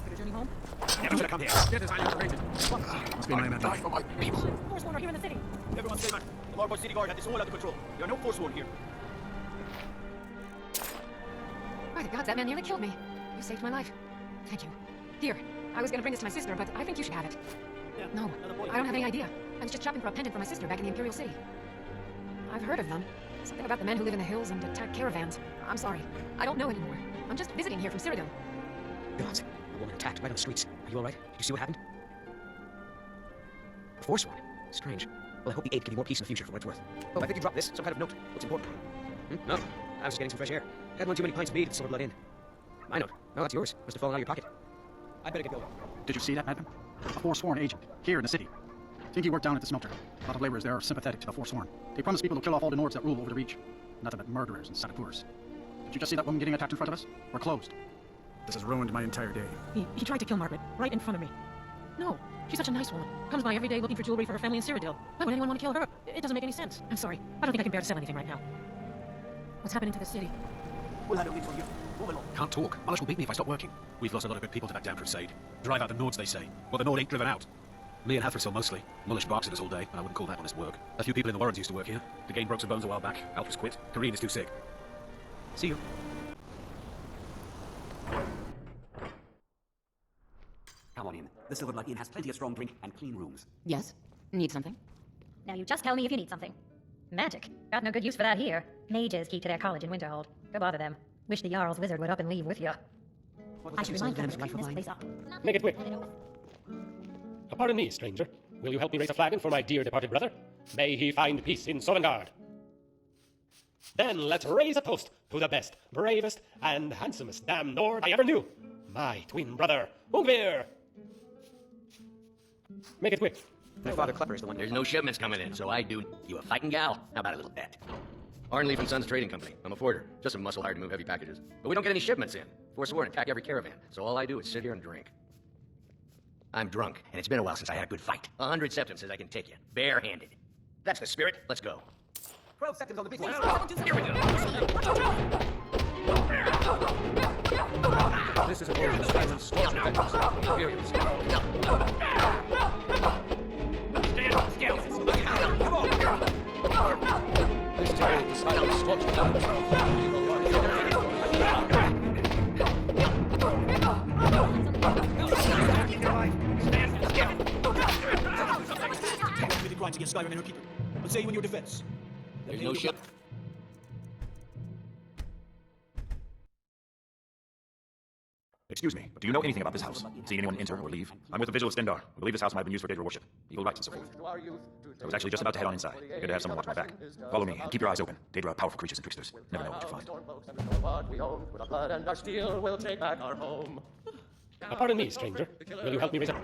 for your journey home? Never should have come here. Get this island rated. Must be my man. Die for my people. Forsworn are here in the city. Everyone stay back. The Markarth city guard had this all under control. There are no Forsworn here. By the gods, that man nearly killed me. You saved my life. Thank you. Here, I was gonna bring this to my sister, but I think you should have it. Yeah, No, I don't have any idea. I was just shopping for a pendant for my sister back in the Imperial City. I've heard of them. Something about the men who live in the hills and attack caravans. I'm sorry. I don't know anymore. I'm just visiting here from Cyrodiil. Gods, a woman attacked right on the streets. Are you alright? Did you see what happened? A Forsworn? Strange. Well, I hope the aid can be more peace in the future for what it's worth. Oh, I think you dropped this. Some kind of note. What's important? No. I was just getting some fresh air. Had one too many pints of mead with silver blood in. My note. Oh, that's yours. Must have fallen out of your pocket. I better get going. Did you see that, madam? A Forsworn agent, here in the city. Think he worked down at the smelter. A lot of laborers there are sympathetic to the Forsworn. They promise people to kill off all the Nords that rule over the Reach. Nothing but murderers and saboteurs. Did you just see that woman getting attacked in front of us? We're closed. This has ruined my entire day. He tried to kill Margaret, right in front of me. No, she's such a nice woman. Comes by every day looking for jewelry for her family in Cyrodiil. Why would anyone want to kill her? It doesn't make any sense. I'm sorry. I don't think I can bear to sell anything right now. What's happening to the city? We'll handle it for you. Move along. Can't talk. Alice will beat me if I stop working. We've lost a lot of good people to that damn crusade. Drive out the Nords, they say. Well, the Nord ain't driven out. Me and Hathrisel mostly. Mullish barks at us all day, and I wouldn't call that honest work. A few people in the Warrens used to work here. The game broke some bones a while back. Alphys quit. Kareen is too sick. See you. Come on in. The Silverblood Inn has plenty of strong drink and clean rooms. Yes? Need something? Now you just tell me if you need something. Magic. Got no good use for that here. Mages keep to their college in Winterhold. Go bother them. Wish the Jarl's wizard would up and leave with you. I should remind them to clean this place up. Make it quick. Pardon me, stranger. Will you help me raise a flagon for my dear departed brother? May he find peace in Sovngarde. Then let's raise a toast to the best, bravest, and handsomest damn Nord I ever knew. My twin brother, Ungvir. Make it quick. My father Klepper is the one. There's no shipments coming in, so I do. You a fighting gal? How about a little bet? Arnleaf and Sons Trading Company. I'm a forwarder. Just a muscle hired to move heavy packages. But we don't get any shipments in. Forsworn attack every caravan. So all I do is sit here and drink. I'm drunk, and it's been a while since I had a good fight. 100 septums says I can take you, barehanded. That's the spirit. Let's go. 12 seconds on the big one. Here we go. This is a war of silence. Imperials. Stand still. Come on. This is a war of silence. Committed crimes against Skyrim and her people. What say you in your defense? There's no ship. Excuse me, but do you know anything about this house? Seen anyone enter or leave? I'm with the Vigil of Stendarr. I believe this house might have been used for Daedra worship, eagle rites and so forth. I was actually just about to head on inside. Good to have someone watch my back. Follow me and keep your eyes open. Daedra are powerful creatures and tricksters. Never know what you'll find. Pardon me, stranger. Will you help me raise a...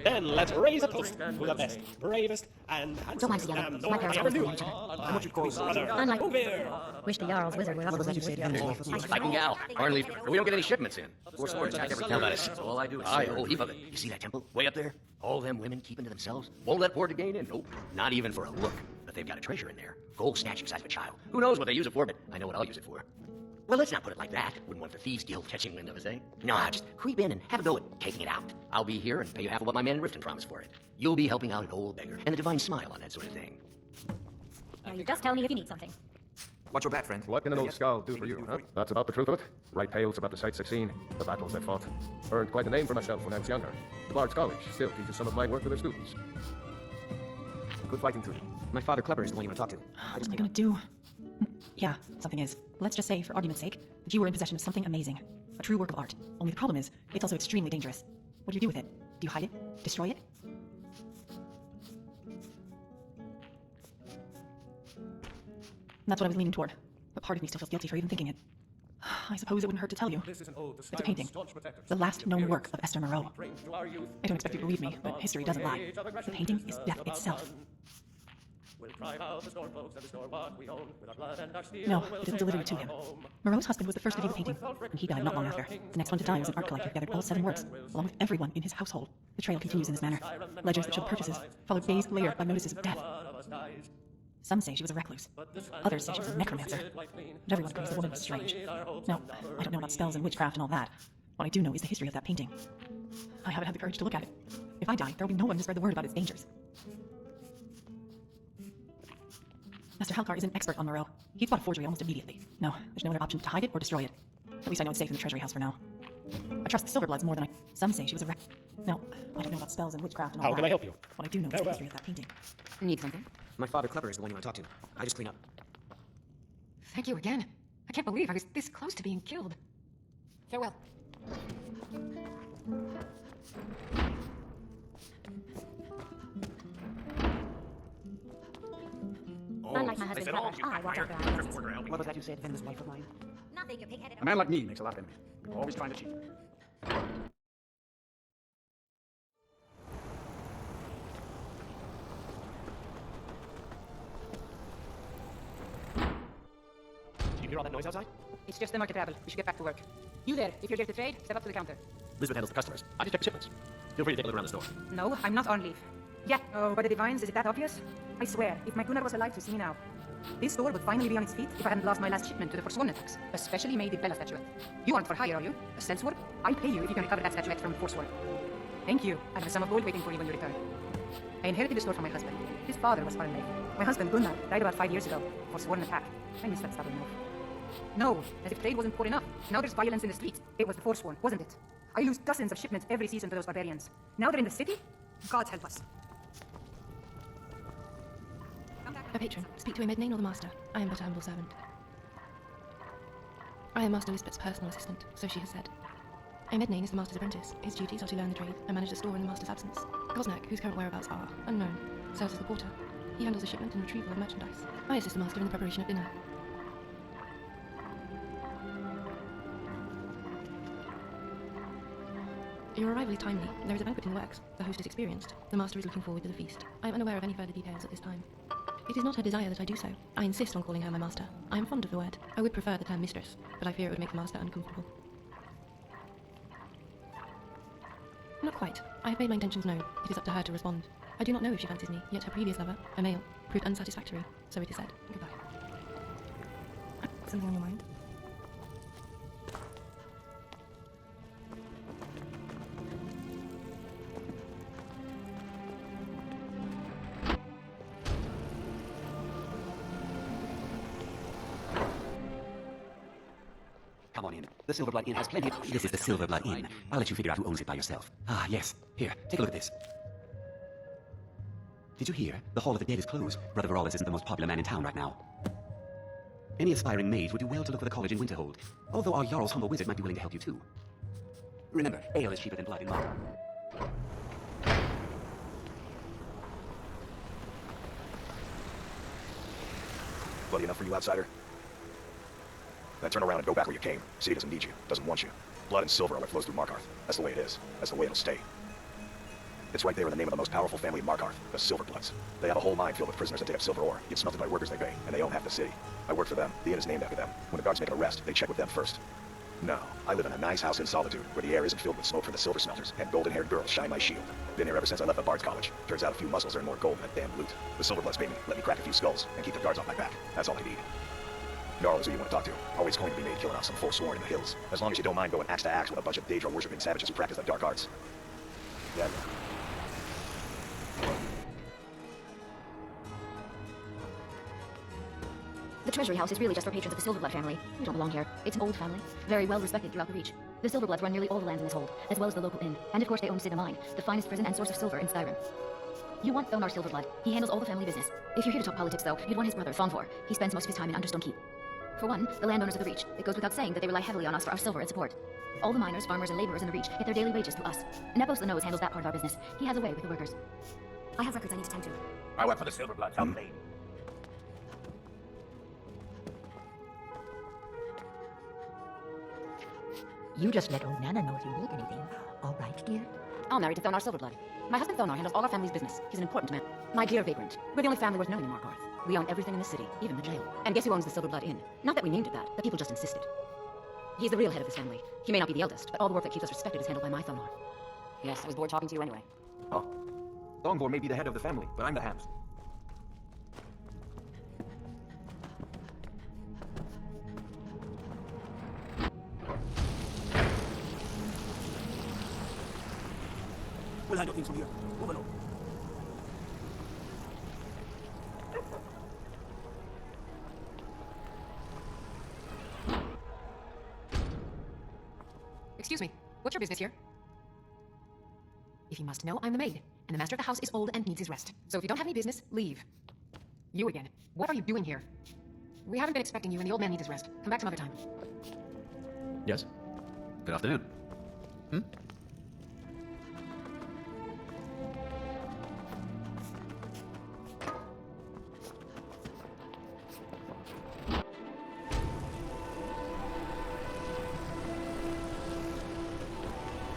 Then let's raise a toast to the best, bravest, and handsomest damn Nord I ever knew. How much you call Unlike Wish the Jarl's wizard would up and leave with you. Fighting gal. Arnleaf. We don't get any shipments in. Forsworn attack every caravan. So all I do is sit here. Heap of it. You see that temple? Way up there? All them women keeping to themselves. Won't let poor Degane in. Nope. Not even for a look. But they've got a treasure in there. Gold statue size of a child. Who knows what they use it for, but I know what I'll use it for. Well, let's not put it like that. Wouldn't want the Thieves Guild catching wind of us, eh? No, just creep in and have a go at taking it out. I'll be here and pay you half of what my man in Riften promised for it. You'll be helping out an old beggar, and the divine smile on that sort of thing. Now you just tell me if you need something. Watch your back, friend. What can an old skull do for you, huh? That's about the truth of it. Write tales about the sights I've seen, the battles I fought. Earned quite a name for myself when I was younger. The Bard's College still teaches some of my work to their students. Good fighting to you. My father Klepper is the one you want to talk to. What am I gonna do? Yeah, something is. Let's just say, for argument's sake, that you were in possession of something amazing. A true work of art. Only the problem is, it's also extremely dangerous. What do you do with it? Do you hide it? Destroy it? That's what I was leaning toward. But part of me still feels guilty for even thinking it. I suppose it wouldn't hurt to tell you. It's a painting. The last known work of Esther Moreau. I don't expect you to believe me, but history doesn't lie. The painting is death itself. No, it didn't deliver it to him. Moreau's husband was the first to view the painting, and he died not long after. The next one to die was an art collector who gathered all 7 works, along with everyone in his household. The trail continues in this manner. Ledgers that show the purchases, followed days later by notices of death. Some say she was a recluse. Others say she was a necromancer. But everyone agrees the woman was strange. No, I don't know about spells and witchcraft and all that. What I do know is the history of that painting. I haven't had the courage to look at it. If I die, there will be no one to spread the word about its dangers. Master Halkar is an expert on Moreau. He'd spot a forgery almost immediately. No, there's no other option to hide it or destroy it. At least I know it's safe in the treasury house for now. I trust the Silverbloods more than some say she was a wreck. No, I don't know about spells and witchcraft and all How that. can I help you? What I do know is the history of that painting. Need something? My father, Clever, is the one you want to talk to. I just clean up. Thank you again. I can't believe I was this close to being killed. Farewell. Unlike my husband's brother, I watch out for our interests. What was that you said, Venus, wife of mine? Nothing, you pig-headed... A man like me makes a lot of enemies. People always trying to cheat. Did you hear all that noise outside? It's just the market rabble. We should get back to work. You there, if you're here to trade, step up to the counter. Elizabeth handles the customers. I just check the shipments. Feel free to take a look around the store. No, I'm not on leave. Yeah. Oh, by the divines, is it that obvious? I swear, if my Gunnar was alive to see me now, this store would finally be on its feet if I hadn't lost my last shipment to the Forsworn attacks. A specially made Bella statuette. You aren't for hire, are you? A sellsword? I'll pay you if you can recover that statuette from Forsworn. Thank you. I have a sum of gold waiting for you when you return. I inherited the store from my husband. His father was foreign late. My husband, Gunnar, died about 5 years ago. Forsworn attack. I miss that stubborn move. No, as if trade wasn't poor enough. Now there's violence in the streets. It was the Forsworn, wasn't it? I lose dozens of shipments every season to those barbarians. Now they're in the city? God help us. A patron. Speak to a midname or the master. I am but a humble servant. I am Master Lisbeth's personal assistant, so she has said. A midname is the master's apprentice. His duties are to learn the trade and manage the store in the master's absence. Gosnak, whose current whereabouts are unknown, serves as the porter. He handles the shipment and retrieval of merchandise. I assist the master in the preparation of dinner. Your arrival is timely. There is a banquet in the works. The host is experienced. The master is looking forward to the feast. I am unaware of any further details at this time. It is not her desire that I do so. I insist on calling her my master. I am fond of the word. I would prefer the term mistress, but I fear it would make the master uncomfortable. Not quite. I have made my intentions known. It is up to her to respond. I do not know if she fancies me, yet her previous lover, a male, proved unsatisfactory, so it is said. Goodbye. Something on your mind? Come on in. The Silverblood Inn has plenty of... This is the Silverblood Inn. I'll let you figure out who owns it by yourself. Ah, yes. Here, take a look at this. Did you hear? The Hall of the Dead is closed. Brother Verollis isn't the most popular man in town right now. Any aspiring mage would do well to look for the college in Winterhold. Although our Jarl's humble wizard might be willing to help you too. Remember, ale is cheaper than blood in Markarth. Bloody enough for you, outsider? Now turn around and go back where you came. See, he doesn't need you, doesn't want you. Blood and silver are what flows through Markarth. That's the way it is. That's the way it'll stay. It's right there in the name of the most powerful family in Markarth, the Silverbloods. They have a whole mine filled with prisoners that dig up silver ore. It's smelted by workers they pay, and they own half the city. I work for them. The inn is named after them. When the guards make an arrest, they check with them first. No, I live in a nice house in solitude, where the air isn't filled with smoke from the silver smelters, and golden-haired girls shine my shield. Been here ever since I left the Bard's College. Turns out a few muzzles earn more gold than that damn loot. The Silverbloods pay me, let me crack a few skulls, and keep the guards off my back. That's all I need. Jarl is who you want to talk to. Always going to be made killing off some Forsworn in the hills. As long as you don't mind going axe to axe with a bunch of Daedra-worshipping savages who practice the dark arts. Yeah. The treasury house is really just for patrons of the Silverblood family. We don't belong here. It's an old family, very well respected throughout the Reach. The Silverbloods run nearly all the lands in this hold, as well as the local inn. And of course they own Cida Mine, the finest prison and source of silver in Skyrim. You want Felnar Silverblood. He handles all the family business. If you're here to talk politics, though, you'd want his brother, Thonvor. He spends most of his time in Understone Keep. For one, the landowners of the Reach. It goes without saying that they rely heavily on us for our silver and support. All the miners, farmers, and laborers in the Reach get their daily wages through us. Nepos the Nose handles that part of our business. He has a way with the workers. I have records I need to tend to. I work for the Silverbloods, help me. You just let old Nana know if you need anything. All right, dear? I'm married to Felnar Silverblood. My husband Felnar handles all our family's business. He's an important man. My dear vagrant, we're the only family worth knowing in Markarth. We own everything in the city, even the jail. And guess who owns the Silverblood Inn? Not that we named it that, the people just insisted. He's the real head of this family. He may not be the eldest, but all the work that keeps us respected is handled by my Felnar. Yes, I was bored talking to you anyway. Oh. Thonvor may be the head of the family, but I'm the hams. handle things from here. Move along. Excuse me, what's your business here? If you must know, I'm the maid, and the master of the house is old and needs his rest. So if you don't have any business, leave. You again. What are you doing here? We haven't been expecting you, and the old man needs his rest. Come back some other time. Yes? Good afternoon.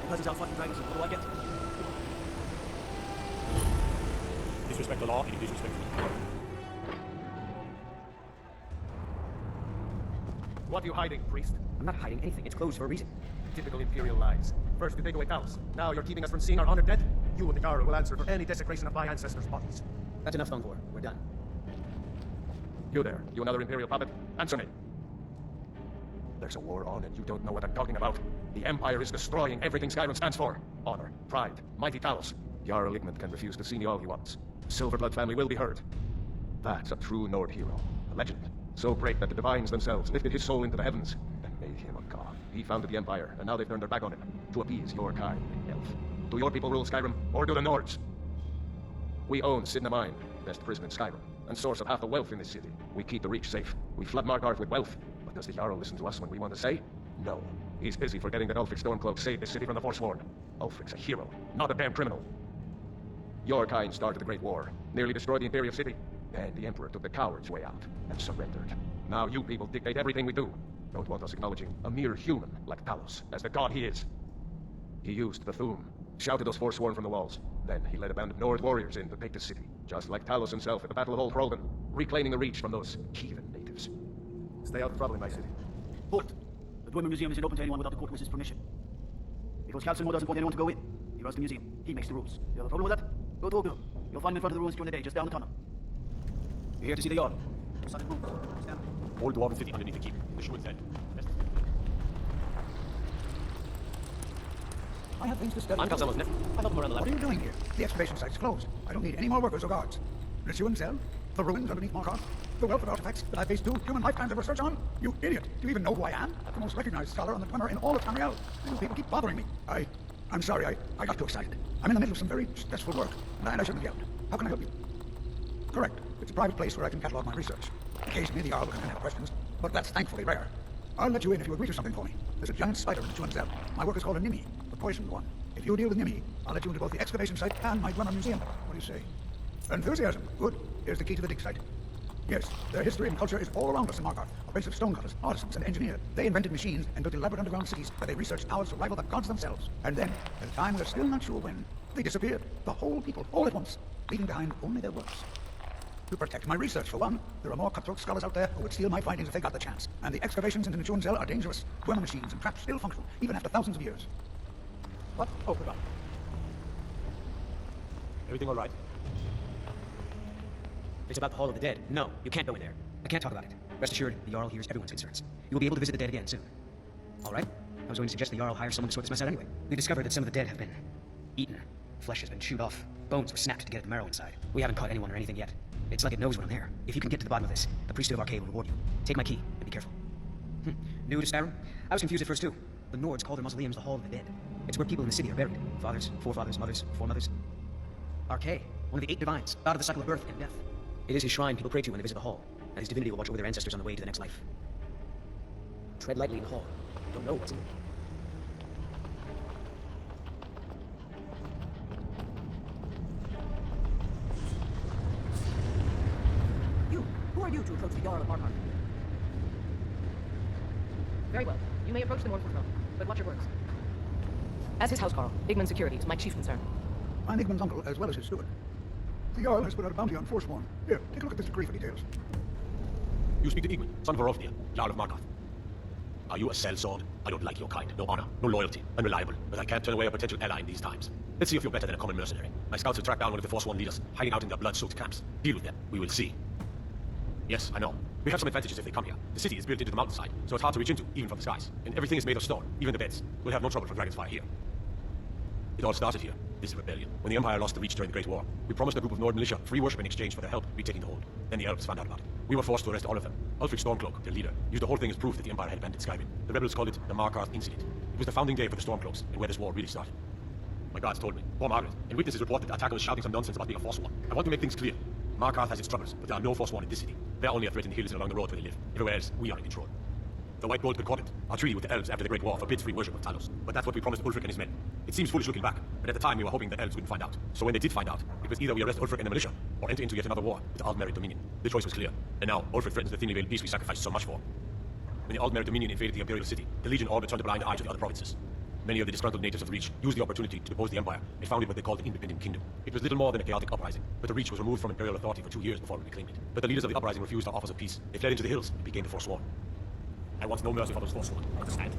Because he's out fighting dragons, what do I get? Disrespect the law, and you disrespect me. What are you hiding, priest? I'm not hiding anything. It's closed for a reason. Typical Imperial lies. First you take away Talos. Now you're keeping us from seeing our honored dead? You and the Jarl will answer for any desecration of my ancestors' bodies. That's enough, Thongor. We're done. You there, you another Imperial puppet? Answer me. There's a war on and you don't know what I'm talking about. The Empire is destroying everything Skyrim stands for. Honor, pride, mighty Talos. Jarl Igmund can refuse to see me all he wants. The Silverblood family will be heard. That's a true Nord hero. A legend. So great that the divines themselves lifted his soul into the heavens and made him a god. He founded the Empire, and now they've turned their back on him to appease your kind, elf. Do your people rule Skyrim, or do the Nords? We own Sidna Mine, best prison in Skyrim, and source of half the wealth in this city. We keep the Reach safe. We flood Markarth with wealth. But does the Jarl listen to us when we want to say? No. He's busy forgetting that Ulfric Stormcloak saved this city from the Forsworn. Ulfric's a hero, not a damn criminal. Your kind started the Great War, nearly destroyed the Imperial City, and the Emperor took the coward's way out and surrendered. Now you people dictate everything we do. Don't want us acknowledging a mere human like Talos as the god he is. He used the Thu'um, shouted us Forsworn from the walls. Then he led a band of Nord warriors in to take the city, just like Talos himself at the Battle of Old Hroldan, reclaiming the Reach from those heathen natives. Stay out of trouble in my city. Halt! The Dwemer Museum isn't open to anyone without the court witness's permission. Because Calcium doesn't want anyone to go in. He runs the museum. He makes the rules. You have a problem with that? Go to Ogul. You'll find him in front of the ruins during the day, just down the tunnel. You're here to see the Jarl. Solid moves. Stand. All dwarven city underneath the keep. The shoe is dead. I have things to study. I'm Calcello's nephew. I help him around the lab. What are you doing here? The excavation site's closed. I don't need any more workers or guards. The Sewin Cell, the ruins underneath Markarth, the wealth of artifacts that I've faced 2 human lifetimes of research on. You idiot! Do you even know who I am? The most recognized scholar on the Dwemer in all of Tamriel. You people keep bothering me. I'm sorry, I got too excited. I'm in the middle of some very stressful work, and I shouldn't have yelled. How can I help you? Correct. It's a private place where I can catalog my research. Occasionally the Jarl will come in and have questions, but that's thankfully rare. I'll let you in if you agree to something for me. There's a giant spider in the Sewin Cell. My work is called a Nimi, the poisoned one. If you deal with Nimi, I'll let you into both the excavation site and my Dwemer Museum. What do you say? Enthusiasm. Good. Here's the key to the dig site. Yes, their history and culture is all around us in Markarth. A race of stonecutters, artisans, and engineers. They invented machines and built elaborate underground cities where they researched powers to rival the gods themselves. And then, at a time we're still not sure when, they disappeared. The whole people, all at once, leaving behind only their works. To protect my research, for one, there are more cutthroat scholars out there who would steal my findings if they got the chance. And the excavations into the Sewin Cell are dangerous. Dwemer machines and traps still function, even after thousands of years. What? Oh, goodbye. Everything all right? It's about the Hall of the Dead. No, you can't go in there. I can't talk about it. Rest assured, the Jarl hears everyone's concerns. You will be able to visit the dead again soon. All right? I was going to suggest the Jarl hire someone to sort this mess out anyway. We discovered that some of the dead have been eaten. Flesh has been chewed off. Bones were snapped to get at the marrow inside. We haven't caught anyone or anything yet. It's like it knows when I'm there. If you can get to the bottom of this, the priesthood of Arcade will reward you. Take my key and be careful. New to Skyrim? I was confused at first too. The Nords call their mausoleums the Hall of the Dead. It's where people in the city are buried. Fathers, forefathers, mothers, foremothers. Arcade, one of the 8 divines, out of the cycle of birth and death. It is his shrine people pray to when they visit the hall, and his divinity will watch over their ancestors on the way to the next life. Tread lightly in the hall. Don't know what's in there. Who are you to approach the Jarl of Markarth? Very well. You may approach the Northwood throne, but watch your words. As his housecarl, Igmund's security is my chief concern. I'm Igmund's uncle, as well as his steward. The Jarl has put out a bounty on Forsworn. Here, take a look at this decree for details. You speak to Igmund, son of Orofnir, Jarl of Markarth. Are you a sellsword? I don't like your kind. No honor, no loyalty, unreliable. But I can't turn away a potential ally in these times. Let's see if you're better than a common mercenary. My scouts have tracked down one of the Forsworn leaders, hiding out in their blood-soaked camps. Deal with them. We will see. Yes, I know. We have some advantages if they come here. The city is built into the mountainside, so it's hard to reach into, even from the skies. And everything is made of stone, even the beds. We'll have no trouble from dragons fire here. It all started here, this rebellion. When the Empire lost the Reach during the Great War, we promised a group of Nord militia free worship in exchange for their help retaking the hold. Then the elves found out about it. We were forced to arrest all of them. Ulfric Stormcloak, their leader, used the whole thing as proof that the Empire had abandoned Skyrim. The rebels called it the Markarth Incident. It was the founding day for the Stormcloaks, and where this war really started. My guards told me, poor Margaret, and witnesses report that the attacker was shouting some nonsense about being a Forsworn. I want to make things clear. Markarth has its troubles, but there are no Forsworn in this city. They're only a threat in the hills and along the road where they live. Everywhere else, we are in control. The White Gold Concordant, our treaty with the elves after the Great War, forbids free worship of Talos. But that's what we promised Ulfric and his men. It seems foolish looking back, but at the time we were hoping the elves wouldn't find out. So when they did find out, it was either we arrest Ulfric and the militia, or enter into yet another war with the Aldmeri Dominion. The choice was clear, and now Ulfric threatens the thinly veiled peace we sacrificed so much for. When the Aldmeri Dominion invaded the Imperial City, the Legion all but turned a blind eye to the other provinces. Many of the disgruntled natives of the Reach used the opportunity to depose the Empire and founded what they called the Independent Kingdom. It was little more than a chaotic uprising, but the Reach was removed from Imperial authority for 2 years before we reclaimed it. But the leaders of the uprising refused our offers of peace. They fled into the hills and became the Forsworn. I want no mercy for those Forsworn. Understand?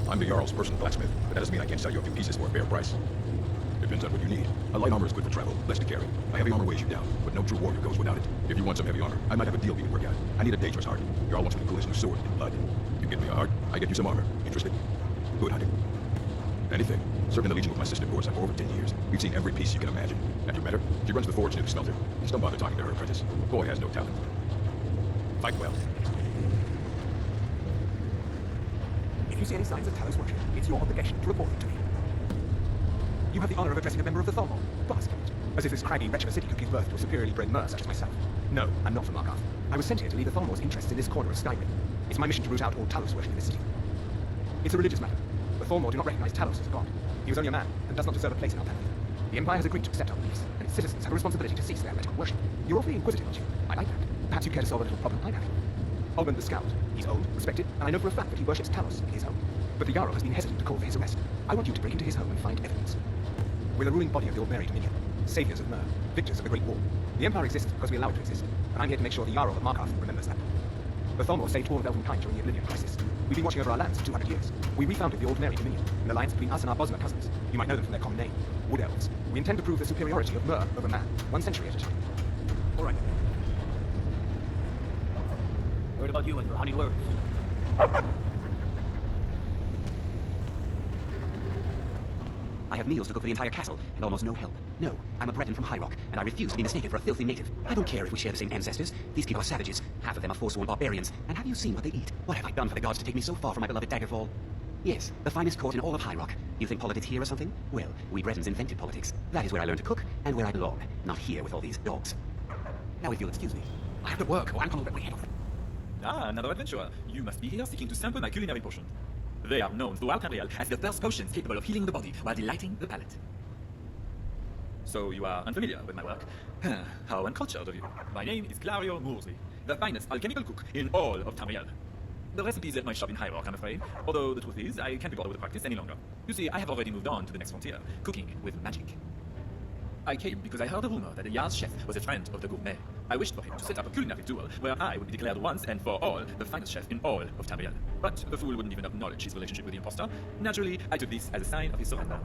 I'm the Jarl's personal blacksmith, but that doesn't mean I can't sell you a few pieces for a fair price. Depends on what you need. A light armor is good for travel, less to carry. A heavy armor weighs you down, but no true warrior goes without it. If you want some heavy armor, I might have a deal we can work out. I need a dangerous heart. Jarl wants me to cool his new sword in blood. You get me a heart, I get you some armor. Interested? Good hunting. Anything. Serving the Legion with my sister Gorsa for over 10 years. We've seen every piece you can imagine. Have you met her? She runs the forge near the smelter. Just don't bother talking to her apprentice. Boy has no talent. Fight well. If you see any signs of Talos worship, it's your obligation to report them to me. You have the honor of addressing a member of the Thalmor. Bastard. As if this craggy wretch of a city could give birth to a superiorly bred mer such as myself. No, I'm not from Markarth. I was sent here to lead the Thalmor's interests in this corner of Skyrim. It's my mission to root out all Talos worship in this city. It's a religious matter. The Thalmor do not recognize Talos as a god. He was only a man, and does not deserve a place in our pantheon. The Empire has agreed to accept our beliefs, and its citizens have a responsibility to cease their heretical worship. You're awfully inquisitive, aren't you? I like that. Perhaps you care to solve a little problem I'm having. Olmund the Scout. He's old, respected, and I know for a fact that he worships Talos in his home. But the Jarl has been hesitant to call for his arrest. I want you to break into his home and find evidence. We're the ruling body of the Aldmeri Dominion, saviors of Mer, victors of the Great War. The Empire exists because we allow it to exist, and I'm here to make sure the Jarl of Markarth remembers that. The Thalmor saved all of Elvenkind during the Oblivion Crisis. We've been watching over our lands for 200 years. We refounded the Aldmeri Dominion, an alliance between us and our Bosmer cousins. You might know them from their common name, Wood Elves. We intend to prove the superiority of Mer over man, 1 century at a time. All right. Heard about you and your honey words. I have meals to cook for the entire castle, and almost no help. No, I'm a Breton from High Rock, and I refuse to be mistaken for a filthy native. I don't care if we share the same ancestors. These people are savages. Half of them are Forsworn barbarians. And have you seen what they eat? What have I done for the gods to take me so far from my beloved Daggerfall? Yes, the finest court in all of High Rock. You think politics here or something? Well, we Bretons invented politics. That is where I learned to cook, and where I belong. Not here with all these dogs. Now if you'll excuse me. I have to work, or I'm gonna rip my head off. Ah, another adventurer. You must be here seeking to sample my culinary potion. They are known throughout Tamriel as the first potions capable of healing the body while delighting the palate. So you are unfamiliar with my work. How uncultured of you. My name is Clario Moorsley, the finest alchemical cook in all of Tamriel. The recipes at my shop in High Rock, I'm afraid. Although the truth is, I can't be bothered with the practice any longer. You see, I have already moved on to the next frontier, cooking with magic. I came because I heard a rumor that the Jarl's chef was a friend of the gourmet. I wished for him to set up a culinary duel where I would be declared once and for all the finest chef in all of Tamriel. But the fool wouldn't even acknowledge his relationship with the impostor. Naturally, I took this as a sign of his surrender.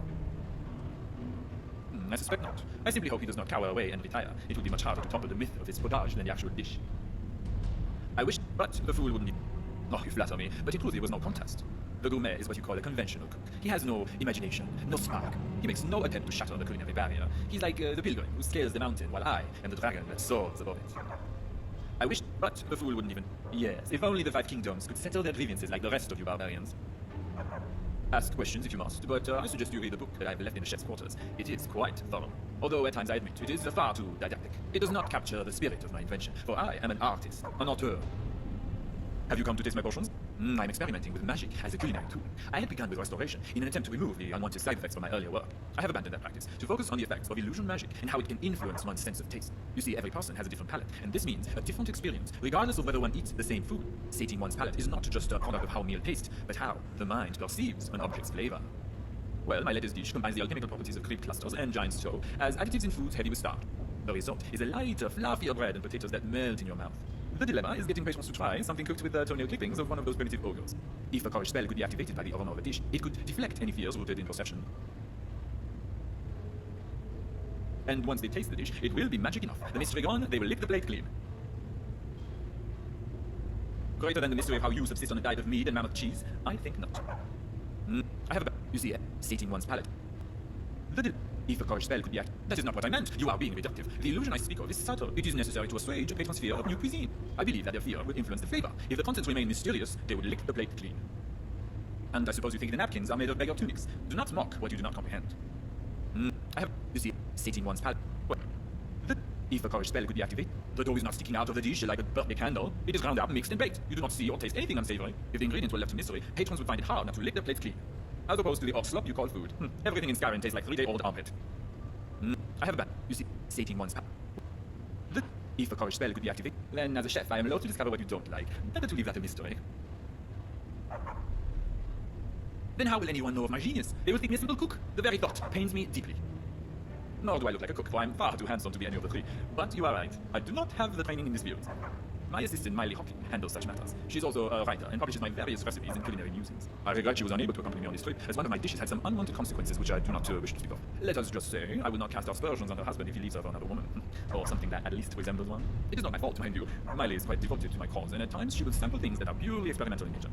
I suspect not. I simply hope he does not cower away and retire. It would be much harder to topple the myth of this potage than the actual dish. I wish, but the fool wouldn't even... Oh, you flatter me, but in truth it was no contest. The gourmet is what you call a conventional cook. He has no imagination, no spark. He makes no attempt to shatter the culinary barrier. He's like the pilgrim who scales the mountain while I am the dragon that soars above it. I wish, but the fool wouldn't even... Yes, if only the 5 kingdoms could settle their grievances like the rest of you barbarians. Ask questions if you must, but I suggest you read the book that I've left in the chef's quarters. It is quite thorough. Although at times I admit it is far too didactic. It does not capture the spirit of my invention, for I am an artist, an auteur. Have you come to taste my potions? I'm experimenting with magic as a culinary tool. I had begun with restoration in an attempt to remove the unwanted side effects from my earlier work. I have abandoned that practice to focus on the effects of illusion magic and how it can influence one's sense of taste. You see, every person has a different palate, and this means a different experience, regardless of whether one eats the same food. Sating one's palate is not just a product of how meal tastes, but how the mind perceives an object's flavor. Well, my latest dish combines the alchemical properties of crepe clusters and giant's toe as additives in foods heavy with starch. The result is a lighter, fluffier bread and potatoes that melt in your mouth. The dilemma is getting patrons to try something cooked with the toenail clippings of one of those primitive ogres. If a courage spell could be activated by the aroma of a dish, it could deflect any fears rooted in perception. And once they taste the dish, it will be magic enough. The mystery gone, they will lick the plate clean. Greater than the mystery of how you subsist on a diet of mead and mammoth cheese? I think not. I have a... You see, sating one's palate. If a courage spell could be acted. That is not what I meant. You are being reductive. The illusion I speak of is subtle. It is necessary to assuage a patron's fear of new cuisine. I believe that their fear will influence the flavor. If the contents remain mysterious, they would lick the plate clean. And I suppose you think the napkins are made of beggar tunics. Do not mock what you do not comprehend. I have... You see, sating one's palate. Well, if a courage spell could be activated, the dough is not sticking out of the dish like a birthday candle. It is ground up, mixed, and baked. You do not see or taste anything unsavory. If the ingredients were left to mystery, patrons would find it hard not to lick their plates clean. As opposed to the slop you call food. Everything in Skyrim tastes like 3-day-old armpit. I have a bad... You see, sating one's palate. If a courage spell could be activated, then as a chef, I am allowed to discover what you don't like. Better to leave that a mystery. Then how will anyone know of my genius? They will think me a simple cook. The very thought pains me deeply. Nor do I look like a cook, for I'm far too handsome to be any of the three. But you are right. I do not have the training in this field. My assistant, Miley Hawking, handles such matters. She's also a writer and publishes my various recipes and culinary musings. I regret she was unable to accompany me on this trip, as one of my dishes had some unwanted consequences which I do not wish to speak of. Let us just say, I will not cast aspersions on her husband if he leaves her for another woman. Or something that at least resembles one. It is not my fault, mind you. Miley is quite devoted to my cause, and at times she will sample things that are purely experimental in nature.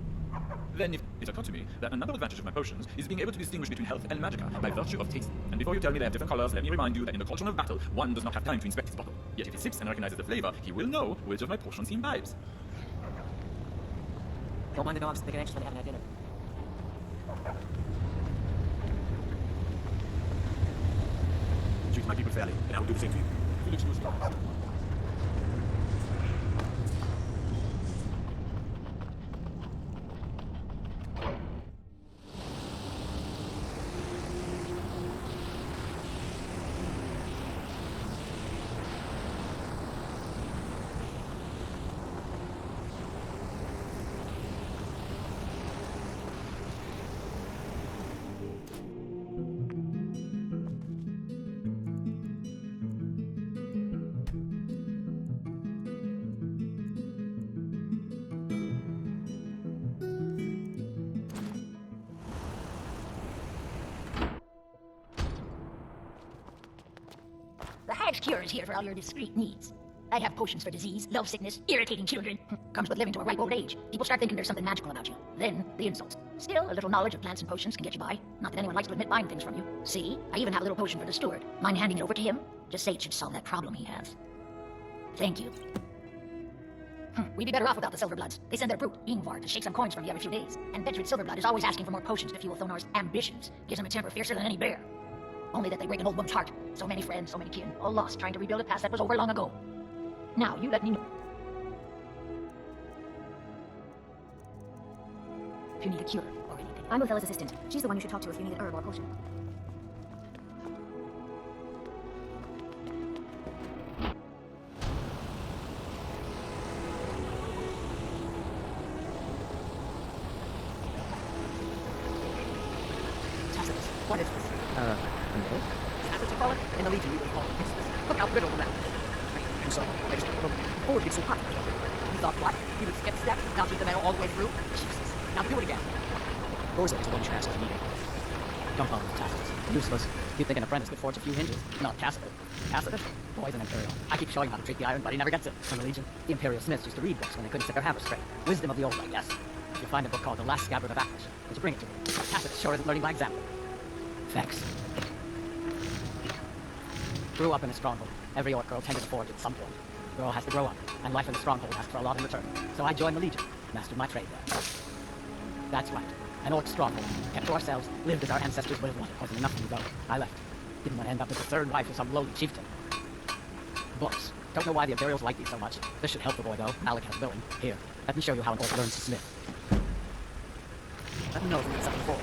Then it occurred to me that another advantage of my potions is being able to distinguish between health and magicka by virtue of taste. And before you tell me they have different colors, let me remind you that in the cauldron of battle, one does not have time to inspect his bottle. Yet if he sips and recognizes the flavor, he will know which of my potions he imbibes. Don't mind the dogs, they get anxious when they haven't had dinner. Treat my people fairly, and I will do the same for you. Felix was lost. The Hag's Cure is here for all your discreet needs. I have potions for disease, love sickness, irritating children. Comes with living to a ripe old age. People start thinking there's something magical about you. Then, the insults. Still, a little knowledge of plants and potions can get you by. Not that anyone likes to admit buying things from you. See? I even have a little potion for the steward. Mind handing it over to him? Just say it should solve that problem he has. Thank you. We'd be better off without the Silverbloods. They send their brute, Ingvar, to shake some coins from you every few days. And Bedford Silverblood is always asking for more potions to fuel Thonar's ambitions. Gives him a temper fiercer than any bear. Only that they break an old woman's heart. So many friends, so many kin, all lost trying to rebuild a past that was over long ago. Now, you let me know if you need a cure or anything. I'm Othello's assistant. She's the one you should talk to if you need an herb or potion. Tacitus, what is this? No? Tacitus, you call it? In the Legion, we would call it Christmas. Look how brittle the metal is. I'm sorry, I just broke it. Or it's so hot. You thought what? You would skip step, now keep the metal all the way through? Jesus. Now do it again. Rosa is the one you should ask if you need it. Don't call him Tacitus. Useless. You'd think an apprentice could forge a few hinges. Not Tacitus. Tacitus? Boy's an Imperial. I keep showing him how to treat the iron, but he never gets it. From the Legion, the Imperial Smiths used to read books when they couldn't set their hammers straight. Wisdom of the old, I guess. If you find a book called The Last Scabbard of Atlas, would you bring it to me? Tacitus sure isn't learning by example. Thanks. Grew up in a stronghold. Every orc girl tended to forge at some point. Girl has to grow up, and life in the stronghold asks for a lot in return. So I joined the Legion, mastered my trade there. That's right. An orc stronghold, kept to ourselves, lived as our ancestors would have wanted. Wasn't enough to go. I left. Didn't want to end up as the third wife of some lowly chieftain. Books. Don't know why the Imperials like these so much. This should help the boy, though. Alec has billing. Here, let me show you how an orc learns to smith. Let me know if you need something for it.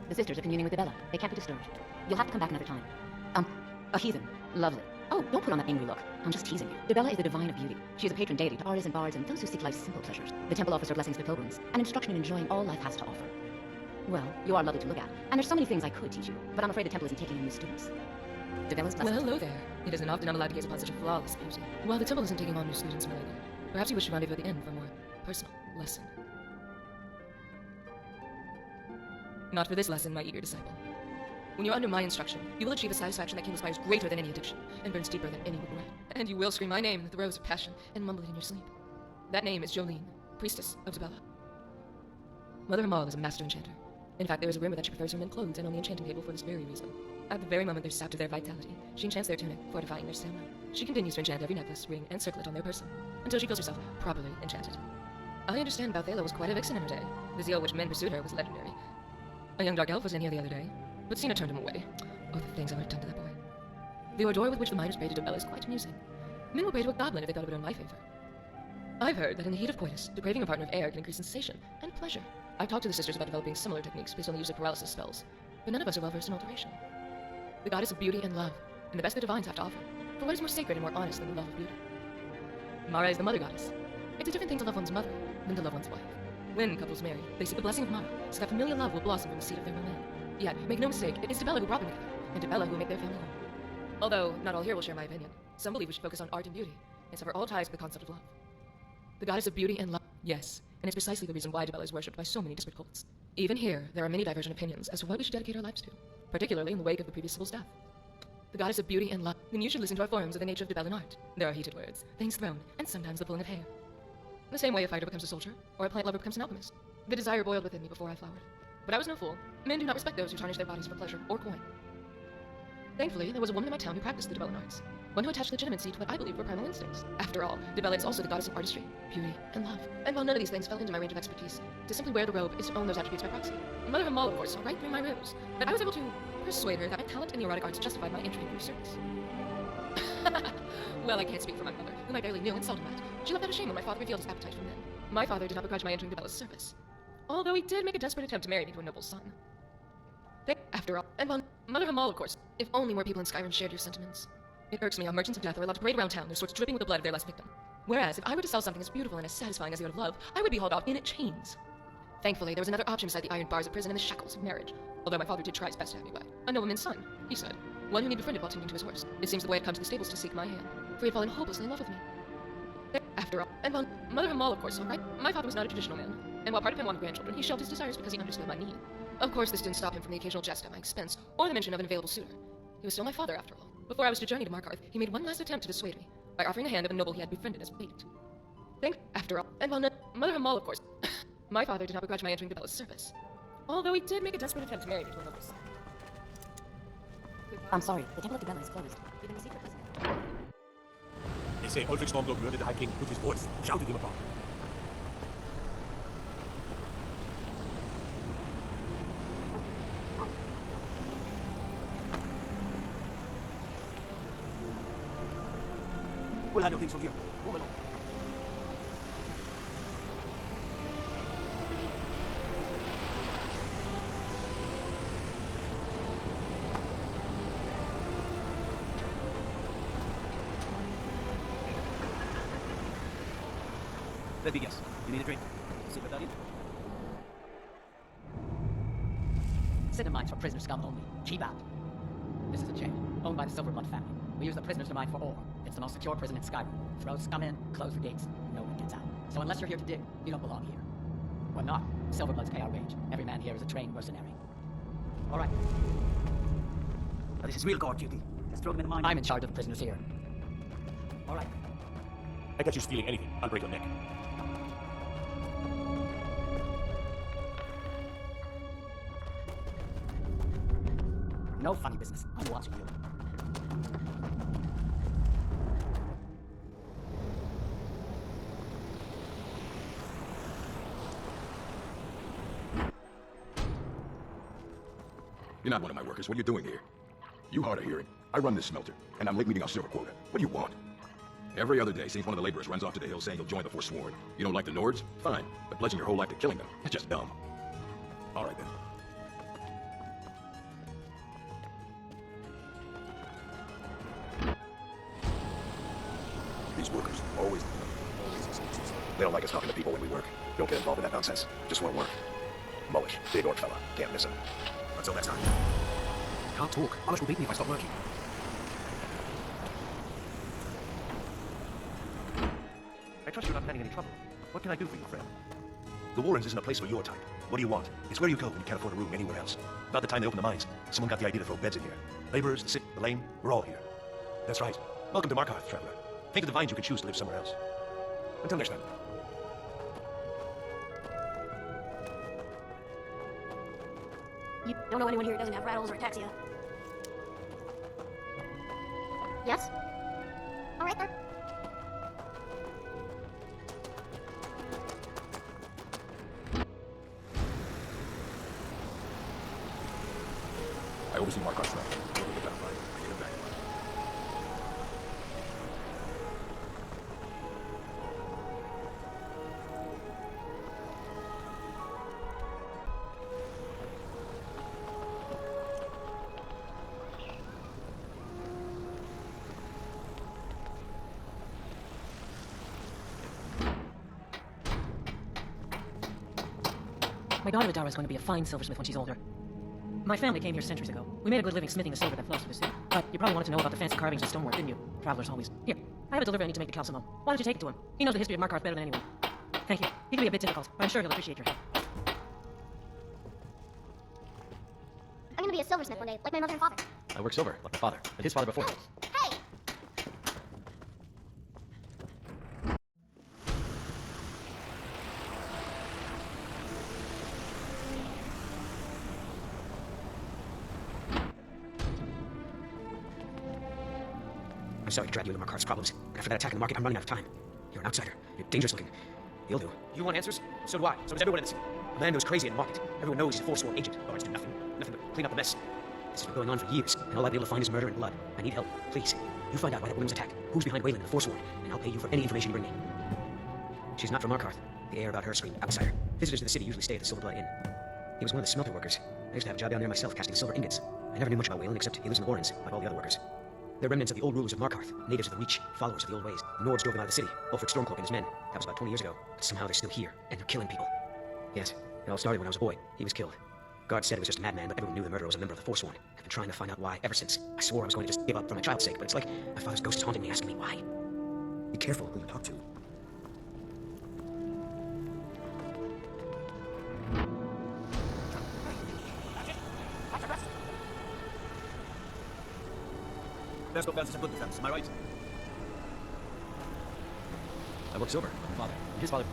The sisters are communing with Debella. They can't be disturbed. You'll have to come back another time. A heathen. Lovely. Oh, don't put on that angry look. I'm just teasing you. Debella is the divine of beauty. She is a patron deity to artists and bards and those who seek life's simple pleasures. The temple offers her blessings to pilgrims, and instruction in enjoying all life has to offer. Well, you are lovely to look at, and there's so many things I could teach you, but I'm afraid the temple isn't taking in new students. Debella's blessings. Well, hello there. It isn't often I'm allowed to gaze upon such a flawless beauty. While the temple isn't taking on new students, my lady, perhaps you wish to rendezvous at the inn for more personal lesson. Not for this lesson, my eager disciple. When you're under my instruction, you will achieve a satisfaction that inspires greater than any addiction, and burns deeper than any regret. And you will scream my name in the throes of passion, and mumble it in your sleep. That name is Jolene, priestess of Zabella. Mother Amal is a master enchanter. In fact, there is a rumor that she prefers women clothed and on the enchanting table for this very reason. At the very moment they're sapped of their vitality, she enchants their tunic, fortifying their stamina. She continues to enchant every necklace, ring, and circlet on their person, until she feels herself properly enchanted. I understand Balthala was quite a vixen in her day. The zeal which men pursued her was legendary. A young dark elf was in here the other day, but Cena turned him away. Oh, the things I would have done to that boy. The ardor with which the miners pray to Zabella is quite amusing. Men will pray to a goblin if they thought it would earn my favor. I've heard that in the heat of coitus, depraving a partner of air can increase sensation and pleasure. I've talked to the sisters about developing similar techniques based on the use of paralysis spells, but none of us are well versed in alteration. The goddess of beauty and love, and the best the divines have to offer. For what is more sacred and more honest than the love of beauty? Mara is the mother goddess. It's a different thing to love one's mother than to love one's wife. When couples marry, they seek the blessing of Mara, so that familial love will blossom from the seed of their women. Yet, make no mistake, it is Zabella who brought them together, and Zabella who will make their family home. Although, not all here will share my opinion. Some believe we should focus on art and beauty, and sever all ties with the concept of love. The goddess of beauty and love, yes, and it's precisely the reason why Zabella is worshipped by so many disparate cults. Even here, there are many divergent opinions as to what we should dedicate our lives to, particularly in the wake of the previous sibyl's death. The goddess of beauty and love, then you should listen to our forums of the nature of Zabellan art. There are heated words, things thrown, and sometimes the pulling of hair. The same way a fighter becomes a soldier, or a plant lover becomes an alchemist. The desire boiled within me before I flowered. But I was no fool. Men do not respect those who tarnish their bodies for pleasure or coin. Thankfully, there was a woman in my town who practiced the Zabellan arts, one who attached legitimacy to what I believed were primal instincts. After all, Zabella is also the goddess of artistry, beauty, and love. And while none of these things fell into my range of expertise, to simply wear the robe is to own those attributes by proxy. Mother Amal, of course, saw right through my ruse, but I was able to persuade her that my talent in the erotic arts justified my entry into her service. Well, I can't speak for my mother, whom I barely knew, and seldom met. She left out of shame when my father revealed his appetite for men. My father did not begrudge my entering Zabella's service, although he did make a desperate attempt to marry me to a noble son. After all, and well, Mother Amal, of course, if only more people in Skyrim shared your sentiments. It irks me how merchants of death are allowed to parade around town, their swords dripping with the blood of their last victim. Whereas, if I were to sell something as beautiful and as satisfying as the art of love, I would be hauled off in chains. Thankfully, there was another option beside the iron bars of prison and the shackles of marriage. Although my father did try his best to have me wed. A nobleman's son, he said. One whom he befriended while tending to his horse. It seems the boy had come to the stables to seek my hand, for he had fallen hopelessly in love with me. After all, and well, Mother Amal, of course, all right? My father was not a traditional man, and while part of him wanted grandchildren, he shelved his desires because he understood my need. Of course, this didn't stop him from the occasional jest at my expense, or the mention of an available suitor. He was still my father, after all. Before I was to journey to Markarth, he made one last attempt to dissuade me, by offering the hand of a noble he had befriended as bait. After all, and well, Mother Amal, of course, my father did not begrudge my entering Zabella's service, although he did make a desperate attempt to marry me to a noble son. I'm sorry, the Temple of Zabella is closed. Even the secret prison. They say Ulrich Stormglow murdered the High King with his voice, shouted him apart. We'll handle things from here. Move along. Let me guess. You need a drink? Sit without you? Sit in mines for prisoner scum only. Keep out. This is a jail, owned by the Silverblood family. We use the prisoners to mine for ore. It's the most secure prison in Skyrim. Throw scum in, close the gates. No one gets out. So unless you're here to dig, you don't belong here. When not, Silverbloods pay our wage. Every man here is a trained mercenary. All right. Now, this is real guard duty. Let's throw them in the mine. I'm in charge of the prisoners here. All right. I catch you stealing anything, I'll break your neck. No funny business. I'm watching you. You're not one of my workers. What are you doing here? You hard of hearing. I run this smelter, and I'm late meeting our silver quota. What do you want? Every other day, seems one of the laborers runs off to the hill saying he'll join the Forsworn. You don't like the Nords? Fine. But pledging your whole life to killing them, that's just dumb. All right, then. These workers always excuses. They don't like us talking to people when we work. Don't get involved in that nonsense. Just want to work. Mullish, big orc fella. Can't miss him. Until next time. Can't talk. Mullish will beat me if I stop working. I trust you're not planning any trouble. What can I do for you, friend? The Warrens isn't a place for your type. What do you want? It's where you go when you can't afford a room anywhere else. About the time they opened the mines, someone got the idea to throw beds in here. Laborers, the sick, the lame, we're all here. That's right. Welcome to Markarth, traveler. Think of the vines you could choose to live somewhere else. Until next time. You don't know anyone here who doesn't have rattles or ataxia? Yes? All right, then. I oversee Markarth now. Look at that line. I need him back. My daughter Adara is going to be a fine silversmith when she's older. My family came here centuries ago. We made a good living smithing the silver that flows through the city. But you probably wanted to know about the fancy carvings and stonework, didn't you? Travelers always. Here, I have a delivery I need to make to Calcimon. Why don't you take it to him? He knows the history of Markarth better than anyone. Thank you. He can be a bit difficult, but I'm sure he'll appreciate your help. I'm gonna be a silversmith one day, like my mother and father. I work silver, like my father, and his father before me. Hey! I'm sorry to drag you into Markarth's problems, but after that attack in the market, I'm running out of time. You're an outsider. You're dangerous looking. You'll do. You want answers? So do I. So does everyone in the city. A man goes crazy in the market. Everyone knows he's a forsworn agent. Guards do nothing. Nothing but clean up the mess. This has been going on for years, and all I've been able to find is murder and blood. I need help. Please. You find out why that woman was attacked, who's behind Wayland, the forsworn, and I'll pay you for any information you bring me. She's not from Markarth. The air about her screamed outsider. Visitors to the city usually stay at the Silver Blood Inn. He was one of the smelter workers. I used to have a job down there myself, casting silver ingots. I never knew much about Wayland except he lives in the Warrens, like all the other workers. They're remnants of the old rulers of Markarth, natives of the Reach, followers of the old ways. The Nords drove them out of the city, Ulfric Stormcloak and his men. That was about 20 years ago, but somehow they're still here, and they're killing people. Yes, it all started when I was a boy. He was killed. Guards said it was just a madman, but everyone knew the murderer was a member of the Forsworn. I've been trying to find out why ever since. I swore I was going to just give up for my child's sake, but it's like my father's ghost is haunting me, asking me why. Be careful who you talk to. There's no fancy good defense, am I right? I work silver, like my father. His father.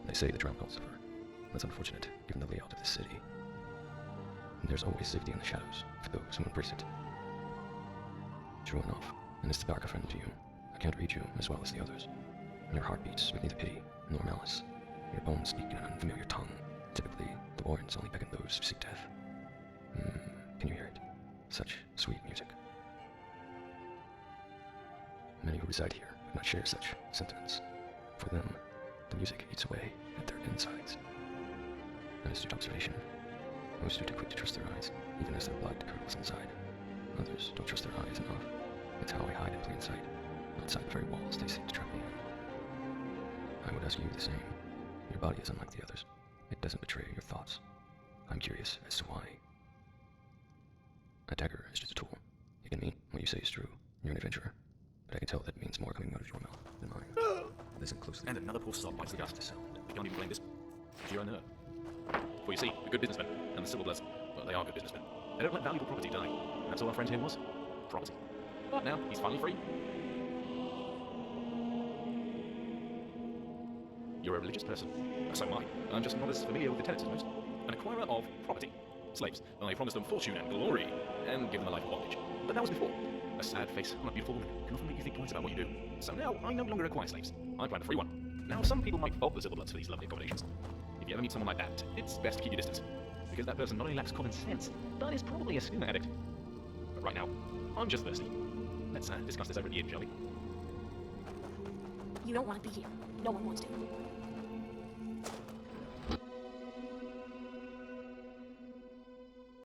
They say the drowned don't suffer. That's unfortunate, given the layout of the city. And there's always safety in the shadows, for those who embrace it. True enough, and it's Spark, a friend to you. I can't read you as well as the others. Your heart beats with neither pity nor malice. Your bones speak in an unfamiliar tongue. Typically, the Warrens only beckon those who seek death. Can you hear it? Such sweet music. Many who reside here would not share such sentiments. For them, the music eats away at their insides. An astute observation. Most are too quick to trust their eyes, even as their blood curdles inside. Others don't trust their eyes enough. It's how I hide in plain sight, outside the very walls they seek to trap me in. I would ask you the same. Your body is unlike the others. It doesn't betray your thoughts. I'm curious as to why. A dagger is just a tool. It can mean what you say is true. You're an adventurer. But I can tell that means more coming out of your mouth than mine. Listen closely. And another poor soul bites the dust. You can't even blame this. You're on Well, you see, the good businessmen and the Silverbloods, well, they are good businessmen. They don't let valuable property die. And that's all our friend here was. Property. But now, he's finally free. You're a religious person. So am I. I'm just not as familiar with the tenets as most. An acquirer of property. Slaves. I promised them fortune and glory, and give them a life of bondage. But that was before. A sad face on a beautiful woman can often make you think twice about what you do. So now I no longer acquire slaves. I plan to free one. Now, some people might fault the Silverbloods for these lovely accommodations. If you ever meet someone like that, it's best to keep your distance. Because that person not only lacks common sense, but is probably a schema addict. But right now, I'm just thirsty. Let's discuss this over at the inn, shall we? You don't want to be here. No one wants to.